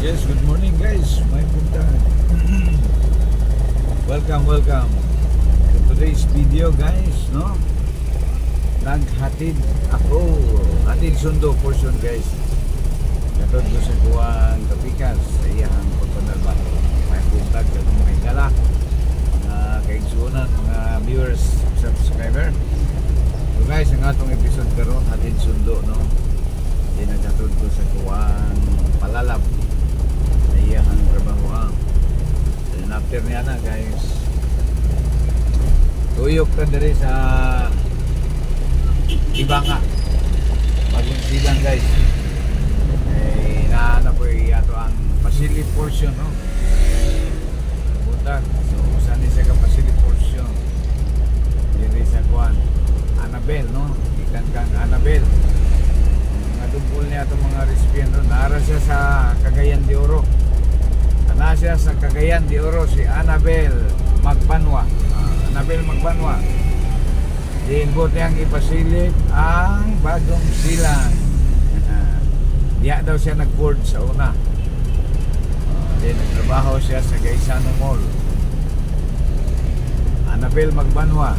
Yes, good morning guys. My punta. Welcome to today's video guys, no? Naghatid ako, hatid sundo portion guys. Katod ko sa kuwang kapikas sa iyang pagpanalbaho. May punta katong may gala. Mga kaigsunan, mga viewers, subscriber. So guys, ang atong episode karon hatid sundo, no? Di naghatod ko sa kuwang palalab. Iyang trabaho and after niya na guys tuyok ka diri sa Ibanga bagong silang guys naana po yato ang facility portion, no? Buntag so saan siya ka facility portion diri sa kuan Annabel, no? Ikan kang Annabel mga dumpol niya itong mga recipiento naara siya sa Cagayan de Oro. Siya sa Cagayan de Oro si Annabel Magbanwa. Annabel Magbanwa. Diinbot niyang ipasilit ang bagong silang. Diya daw siya nag-board sa una. Then nagtrabaho siya sa Gaisano Mall. Annabel Magbanwa.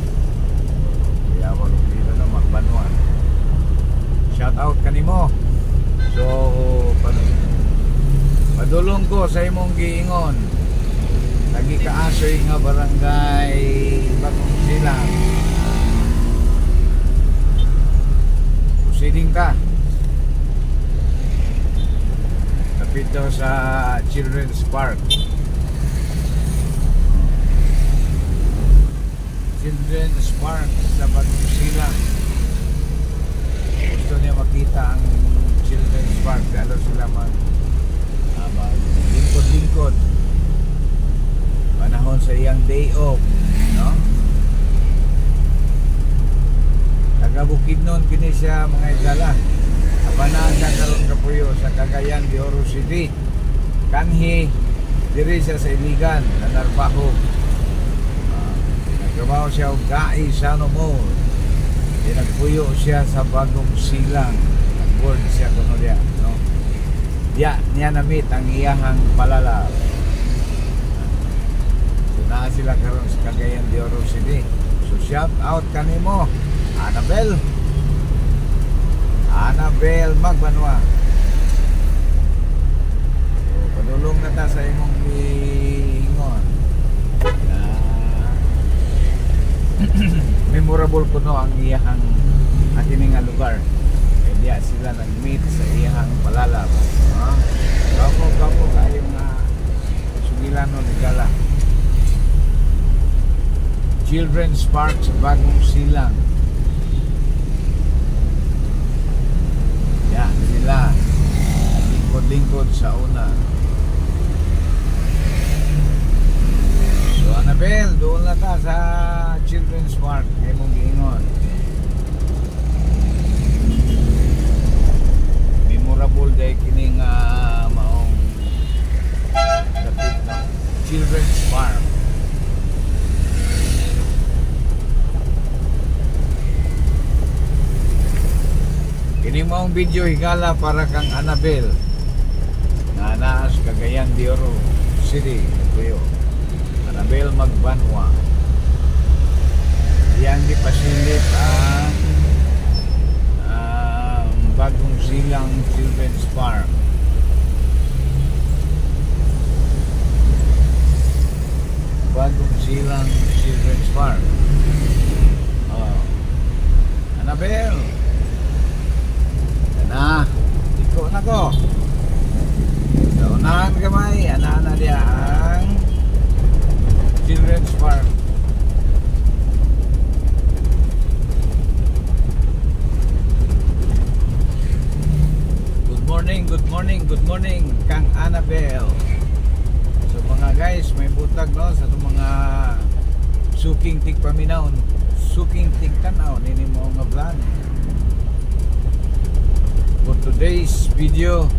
Kaya wala dito na Magbanwa. Shout out kanimo. So padulong ko sa imong giingon. Lagi kaasoy nga barangay Bagong Silang. Proceeding ka. Kapito sa Children's Park. Children's Park sa Bagong Silang. Gusto niya makita ang Children's Park. Lalo sila lingkod-lingkod panahon sa iyang day off, no? Taga Bukidnon kini siya mga igala. Abanaan siya karon kapuyo sa Cagayan de Oro City. Kanhi diri siya sa Iligan na narbaho. Nagtrabaho siya og Gaisano Mall. Nagpuyo siya sa Bagong Silang. Nag-board siya kuno diya, no? Diya niya namit ang iyahang palalab. So na sila karon sa Cagayan de Oro City. So shout out kanimo Annabel Magbanwa. So padulong na ta sa imong giingon na memorable kuno ang iyahang kini nga lugar. Diya sila nag-meet sa iyang palalab. Kapo kayo nga sugilano ni Gala. Children's Park sa Bagong Silang. Diya sila lingkod-lingkod sa una. So Annabel, doon na ta sa Children's Park. Kaya mong giingon memorable day kining maong dapit na Children's Park. Kining maong video higala para kang Annabel na naas Cagayan de Oro City, Kuyo. Annabel Magbanwa. Yang dipasilit ang Bagong Silang Children's Park. Bagong Silang Children's Park. Annabel. Na, iko na ko. So, unahan kamay, ana diya ang Children's Park. Good morning kang Annabel. So mga guys, may butag no sa itong mga suking tigpaminaw, suking tigtanaw nini mo nga vlog. For today's video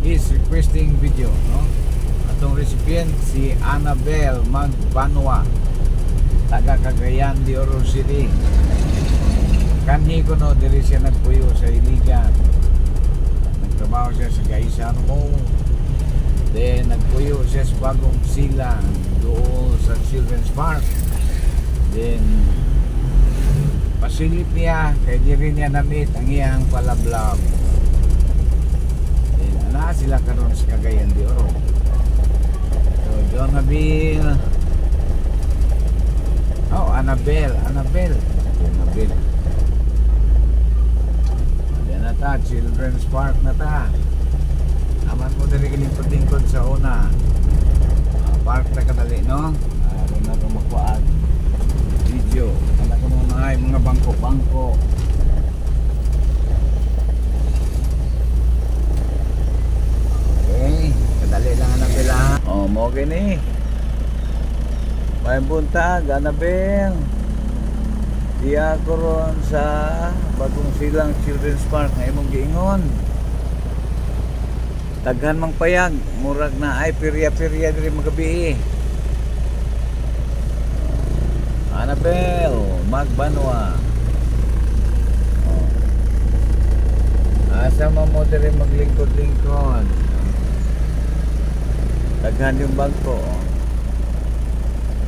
is requesting video, no? Atong recipient si Annabel Magbanwa, taga Cagayan de Oro City. Kanhi ko no diri siya nagpuyo sa Iligan. Nagtrabaho siya sa Gaisano Mall. Then nagpuyo siya sa bagong silang doon sa Children's Park. Then pasilip niya kay di rin niya namit ang iyang palablab. Then ana sila karon sa Cagayan de Oro. So Jonaville. Oh, Annabelle. Ayan na ta, Children's Park na ta. Aman mo dali kilingkod-lingkod sa una. Park na kadali, no? Alam na itong magpaag video. Alam ko muna ay mga bangko-bangko. Okay, kadali lang Annabelle. Oh, mo gini. May buntag, Annabelle. Diya ko ron sa bagong silang Children's Park na imong giingon. Daghan mang payag, murag na ay pirya-pirya diri magabi. Annabelle, Magbanwa. Asa mo diri maglingkod-lingkod. Daghan yung bangko.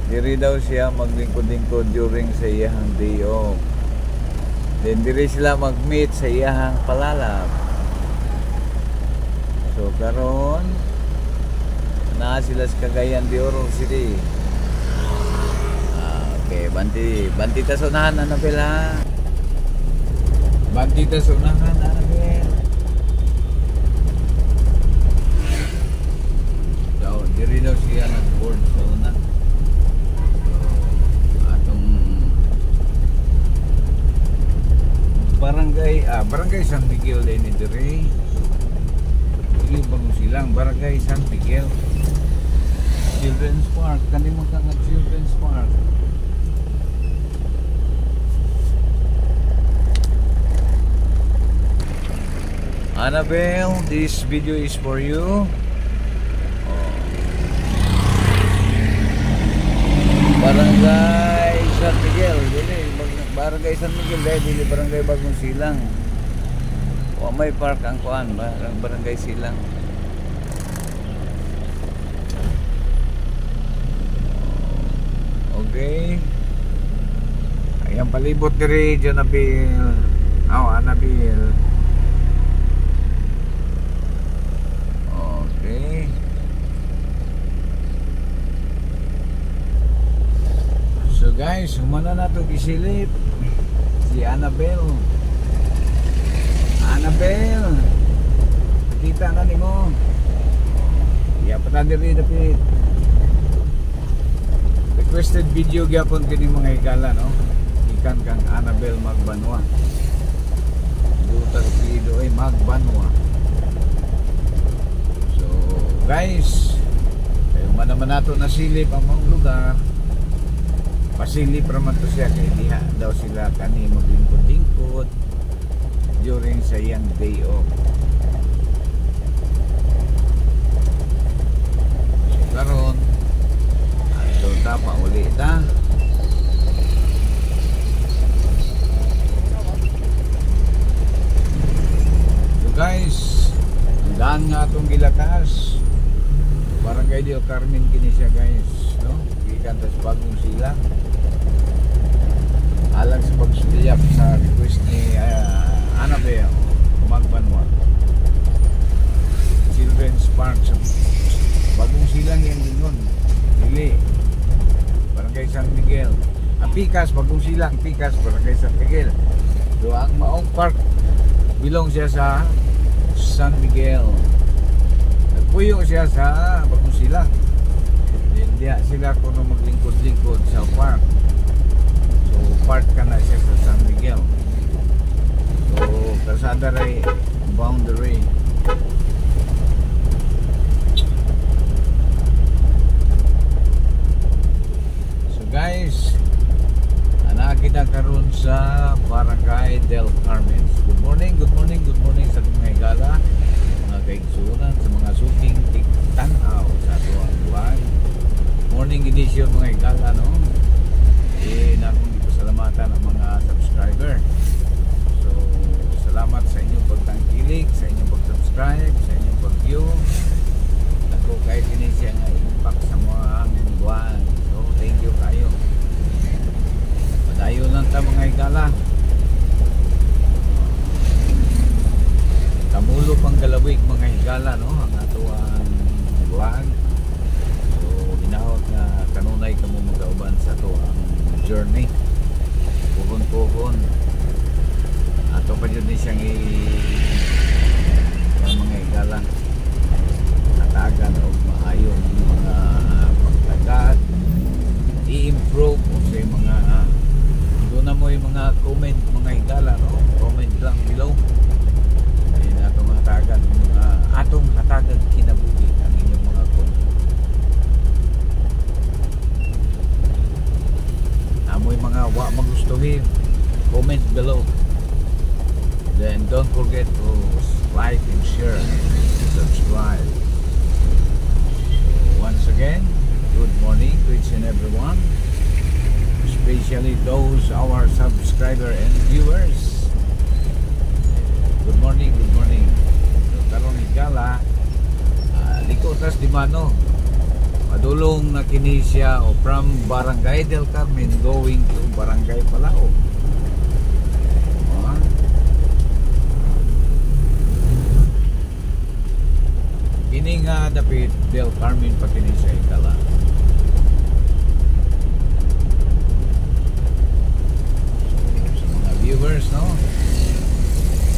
Diri daw siya maglingkod-lingkod during sa iyahang day off. Then diri sila mag-meet sa iyahang palalab. So karon na sila sa Cagayan de Oro City. Okay, banti ta sunahan Annabelle ha. Banti ta sunahan Annabelle. So diri daw siya nag-board sa una. Barangay San Miguel din ni diri. Ili bago silang Barangay San Miguel. Children's Park, kanimo ka nga Children's Park. Annabelle, this video is for you. Barangay San Miguel, dili Barangay San Miguel dili Barangay Bagong Silang. O may park ang kuan ba, Barangay Silang. Okay. Ayan palibot diri Jonaville. Annabelle. Okay. So guys, humana na ito gisilip si Annabelle. Annabelle, kita na ni mo. Iya pa diri dapit. Requested video gyapon kini mga higala, no? Ikan kang Annabelle Magbanwa. Duta pido ay Magbanwa. So guys, humana man nato nasilip ang mga lugar. Pasilip raman to siya kay diha daw sila kani maglingkod-lingkod during sa iyang day off. So karon ato ta pauli ta. So guys, daan nga atong gilakas. Barangay Del Carmen kini siya guys, no? Gikan ta sa Bagong Silang. Alang sa pagsuliyap sa request ni Annabelle Magbanwa. Children's Park sa Bagong Silang yan din nun. Dili Barangay San Miguel. Ang Pikas, Bagong Silang, Pikas, Barangay San Miguel. So ang maong park belong siya sa San Miguel. Nagpuyo siya sa Bagong Silang. Hindi sila kuno maglingkod-lingkod sa park. So part ka na siya sa San Miguel. So kasada ray boundary. So guys, kita karon sa Barangay Del Carmen. Good morning sa mga higala, mga kaigsunan, sa mga suking tigtanaw sa ating buwan. Morning edition mga higala, no? Nakong ipasalamatan ang mga subscriber. So salamat sa inyong pagtangkilik, sa inyong pag-subscribe, sa inyong pag-view. Ako kay kini siya nga impact sa mga buwan. So thank you kayo. Padayon lang ta mga higala. Kamulo pang galawig mga higala, no, ang ato ang buwan. So hinaot nga kanunay kamo magauban sa ato ang journey. Puhon-puhon ato pa dyan siyang mga higala hatagan o maayong mga pagtagat i-improve o sa mga doon na mo yung mga comment mga higala, no? Comment lang below ayun atong hatagan mga atong hatagan kinabuhi ang inyong mga comment. Amoy mga wa magustuhin, comment below. Then don't forget to like and share and subscribe. So once again, good morning to each and everyone, especially those our subscriber and viewers. Good morning, good morning. So karon higala liko tas di mano madulong na kini siya o from Barangay del Carmen going to Barangay Palao. Kini nga dapit Del Carmen pa kini siya higala. So, sa mga viewers, no,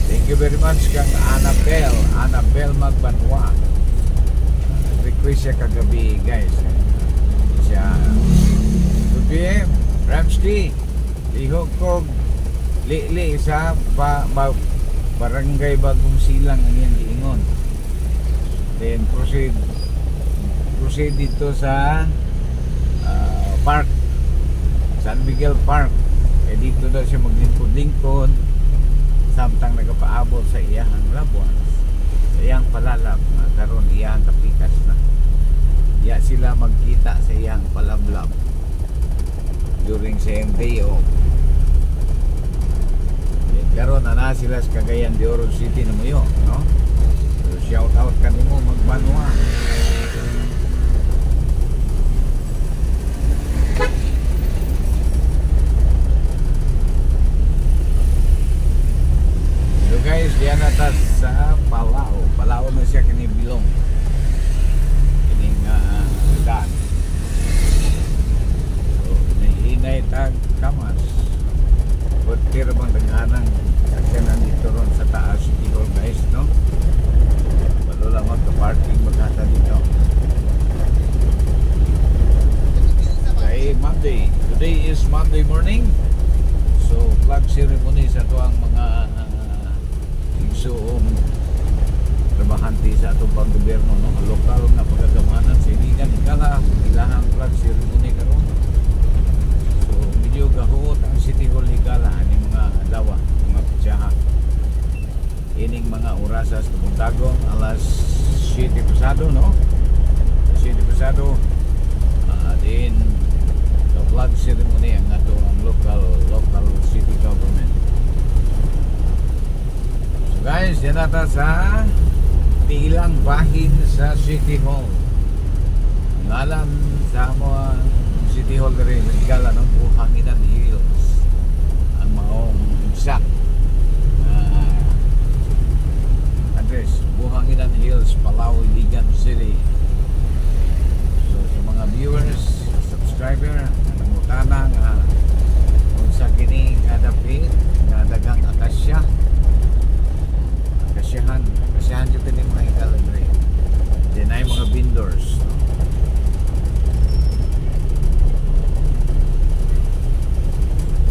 thank you very much kang Annabelle Magbanwa. Request siya kagabi guys. Siya Good PM Ramsky lihog ko li sa Barangay Bagong Silang ang iyang giingon. Then proceed dito sa park, San Miguel Park. Dito daw siya maglingkod-lingkod samtang nagapaabot sa iyahang labuan, sa iyang palalab na karon iyahang tapikas na. Iya sila magkita sa iyang palablab during sa day off. Karon na sila sa Cagayan de Oro City na muyo, no? Shout out kanimo magbanwa. So guys, diyan na ta sa Palao na siya kinibilong. Kining dan. So nahinay tag kamas. Butir bang daghanang sakyanan dito ron sa taas City Hall guys, no? Wala lang magka-parking maghata dito. Okay, Monday. Today is Monday morning. So, flag ceremony sa ito ang mga igsoong trabahante sa itong pang-gobyerno, no? Lokal na pagkagamanan sa iligan. Ikala, ilahang flag ceremony karon. So, medyo gahuot ang City Hall higala ni mga dawa, mga pitsyaha. Ining mga orasas tumuntagong alas 7 pasado, no? 7 pasado din the flag ceremony ang ato ang local city government. So guys, yan nata sa tilang bahin sa City Hall. Ngalan sa mga City Hall na rin nagkala ng Buhanginan Hills ang maong exact Buhanginan Hills, Palao, Iligan City. So sa mga viewers, subscriber, nangutana nga kung sa kini kadapit nga dagang akasyahan yung kini mga ikalagre. Then ay mga vendors, no?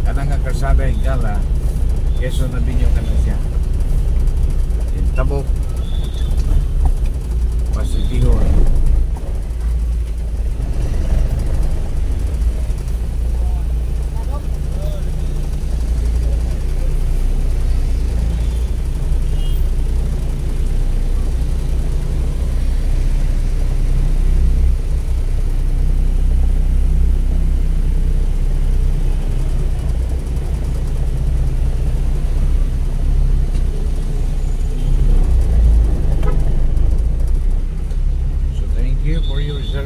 Kanang nga karsada higala Quezon na binyo ka na siya Tabok Pasitihon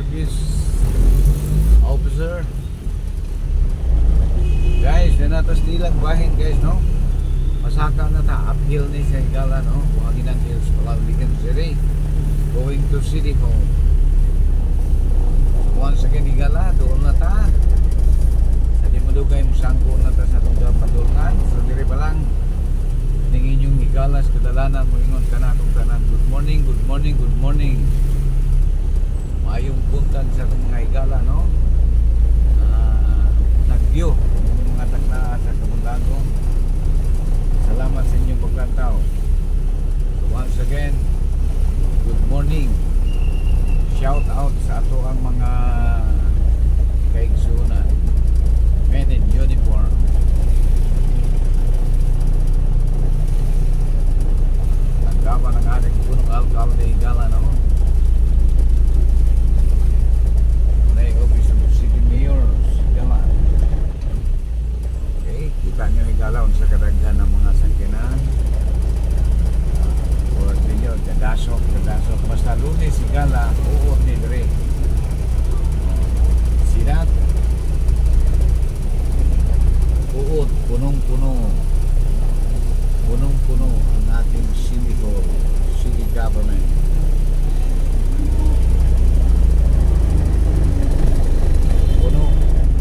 service officer. Guys, dinatas nilang bahin guys, no? Masaka na ta, uphill ni sa Higala, no? Buhangin ang hills, Palawigan City. Going to City Hall. Once again, Higala, doon na ta. Sa di madugay, musangko na ta sa itong padulkan. So, diri pa lang, ning inyong Higala sa kadalanan, moingon ka na itong tanan. Good morning, good morning, good morning. Mayong puntan sa itong mga Higala, no? Nag-view yung mga takna sa kapuntahan ko. Salamat sa inyong paglantaw. So once again, good morning. Shout out sa ato ang mga kaigsunan, men in uniform. Tanggapan ng ating punong alkalde Higala, no? Unay office of city mayor Higala. Okay, kita nyo Higala sa kadaghan ng mga sakyanan. Or ninyo, dadasok. Basta Lunes Higala, uot ni Dre. Silat, uot, punong-puno ang ating city hall, city government. Puno,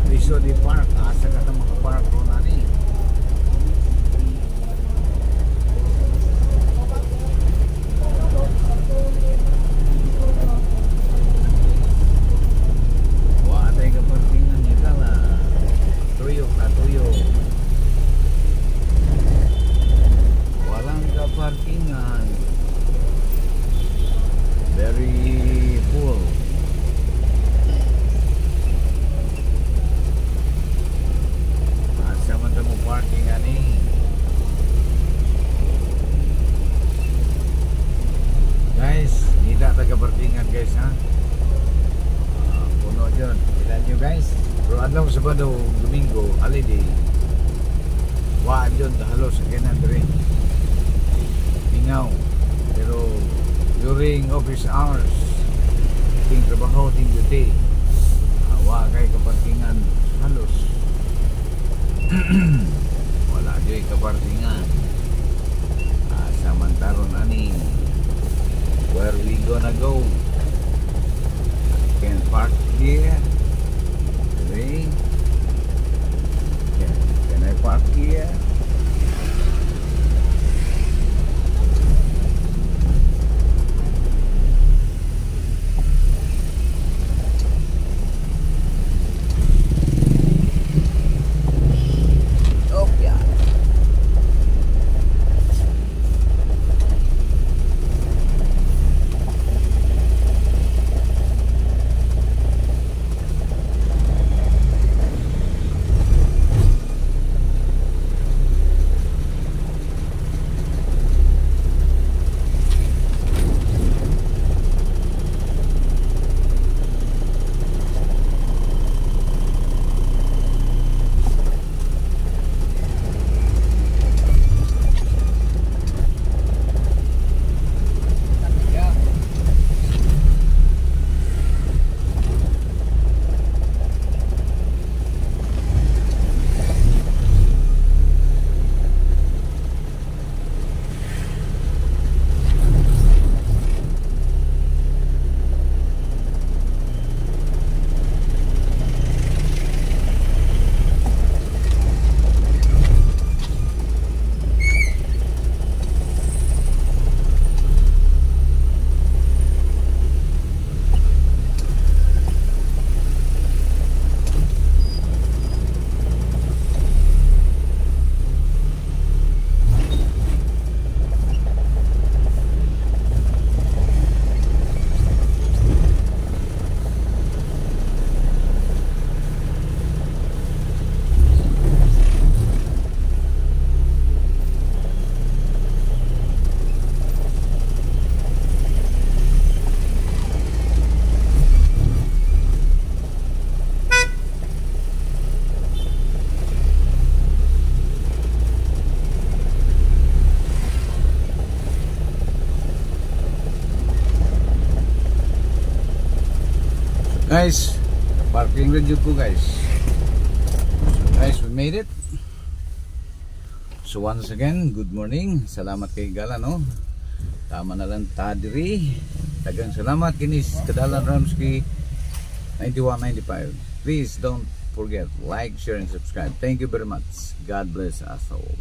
piso di park, asa ka na makapark ron ani. Wala ka parkingan nila na tuyok na tuyok. Walang ka parkingan. Very full. Asa man mo parking ani. Guys, hindi taga parkingan guys ha. Puno dyan. Ilan nyo guys? Pero adlaw Sabado, Domingo, holiday. Waan dyan, halos sa kanan rin. Pingaw. Pero during office hours, ting trabaho, ting duty, wa kay kaparkingan halos. Wala dyan kaparkingan. Samantaron ani, where we gonna go? Can park here? Okay. Can I park here? Okay. Guys, parking review po guys. So guys, we made it. So once again, good morning. Salamat kay Gala, no? Tama na lang tadiri. Tagang salamat kinis Kadalan Ramsky 9195. Please don't forget, like, share, and subscribe. Thank you very much. God bless us all.